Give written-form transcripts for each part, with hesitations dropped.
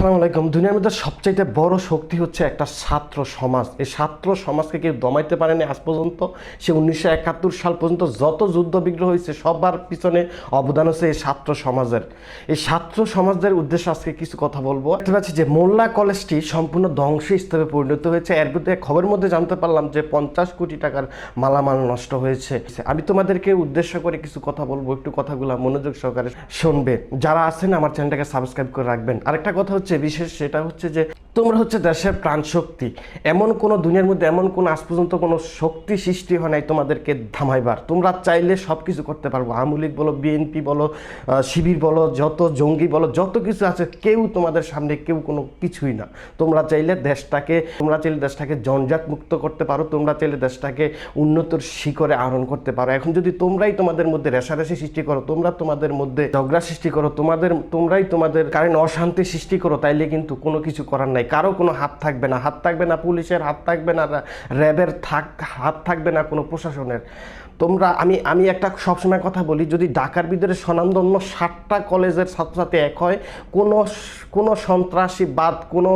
আসসালামু আলাইকুম। দুনিয়ার মধ্যে সবচাইতে বড় শক্তি হচ্ছে একটা ছাত্র সমাজ। এই ছাত্র সমাজকে কেউ দমাইতে পারেনি আজ পর্যন্ত। সে 1971 সাল পর্যন্ত যত যুদ্ধ বিগ্রহ হয়েছে সবার পিছনে অবদান হচ্ছে এই ছাত্র সমাজের। এই ছাত্র সমাজের উদ্দেশ্যে আজকে কিছু কথা বলবো। দেখতে পাচ্ছি যে মোল্লা কলেজটি সম্পূর্ণ ধ্বংসস্তূপে পরিণত হয়েছে। এর মধ্যে খবরের মধ্যে জানতে পারলাম যে 50 কোটি টাকার মালামাল নষ্ট হয়েছে। আমি তোমাদেরকে উদ্দেশ্য করে কিছু কথা বলবো, একটু কথাগুলো মনোযোগ সহকারে শুনবে। যারা আছেন আমার চ্যানেলটাকে সাবস্ক্রাইব করে রাখবেন। আরেকটা কথা হচ্ছে বিশেষ, সেটা হচ্ছে যে তোমরা হচ্ছে দেশের প্রাণ শক্তি। এমন কোনো দুনিয়ার মধ্যে এমন কোনো আজ পর্যন্ত কোনো শক্তি সৃষ্টি হয় নাই তোমাদেরকে থামাইবার। তোমরা চাইলে সব কিছু করতে পারবো। আওয়ামী লীগ বলো, বিএনপি বলো, শিবির বলো, যত জঙ্গি বলো, যত কিছু আছে, কেউ তোমাদের সামনে কেউ কোনো কিছুই না। তোমরা চাইলে দেশটাকে জঞ্জাট মুক্ত করতে পারো। তোমরা চাইলে দেশটাকে উন্নতর শিখরে আরোহণ করতে পারো। এখন যদি তোমরাই তোমাদের মধ্যে রেষারেষি সৃষ্টি করো, তোমরা তোমাদের মধ্যে ঝগড়া সৃষ্টি করো, তোমরাই তোমাদের কারণে অশান্তি সৃষ্টি করো, তাইলে কিন্তু কোনো কিছু করার নাই। কারো কোনো হাত থাকবে না, হাত থাকবে না পুলিশের, হাত থাকবে না র্যাবের, হাত থাকবে না কোনো প্রশাসনের। তোমরা আমি একটা সবসময় কথা বলি, যদি ঢাকার ভিতরে স্বনামধন্য 60টা কলেজের ছাত্রছাত্রী এক হয়, কোনো সন্ত্রাসীবাদ, কোনো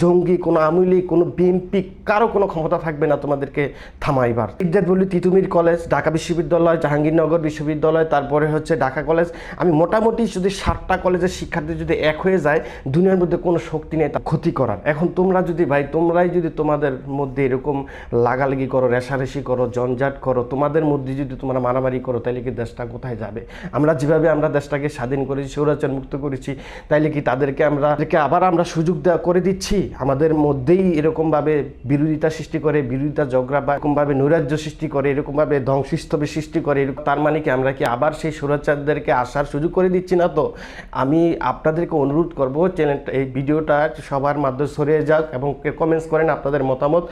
জঙ্গি, কোনো আওয়ামী লীগ, কোনো বিএনপি, কারো কোনো ক্ষমতা থাকবে না তোমাদেরকে থামাইবার। ইজ্জত বলি তিতুমির কলেজ, ঢাকা বিশ্ববিদ্যালয়, জাহাঙ্গীরনগর বিশ্ববিদ্যালয়, তারপরে হচ্ছে ঢাকা কলেজ। আমি মোটামুটি যদি 60টা কলেজের শিক্ষার্থী যদি এক হয়ে যায়, দুনিয়ার মধ্যে কোনো শক্তি নেই তা ক্ষতি করার। এখন তোমরাই যদি তোমাদের মধ্যে এরকম লাগালাগি করো, রেষারেষি করো, জঞ্জাট করো, তোমাদের মধ্যে যদি তোমরা মারামারি করো, তাইলে কি দেশটা কোথায় যাবে? আমরা দেশটাকে স্বাধীন করেছি, স্বৈরাচার মুক্ত করেছি, তাইলে কি তাদেরকে আবার আমরা সুযোগ দেওয়া করে দিচ্ছি? আমাদের মধ্যেই এরকমভাবে বিরোধিতা সৃষ্টি করে, বিরোধিতা ঝগড়া বা এরকমভাবে নৈরাজ্য সৃষ্টি করে, এরকমভাবে ধ্বংসস্তূপে সৃষ্টি করে, তার মানে কি আমরা কি আবার সেই স্বৈরাচারদেরকে আসার সুযোগ করে দিচ্ছি না? তো আমি আপনাদেরকে অনুরোধ করবো, চ্যানেলটা, এই ভিডিওটা সবার মাধ্যমে ছড়িয়ে যাক এবং কমেন্টস করেন আপনাদের মতামত।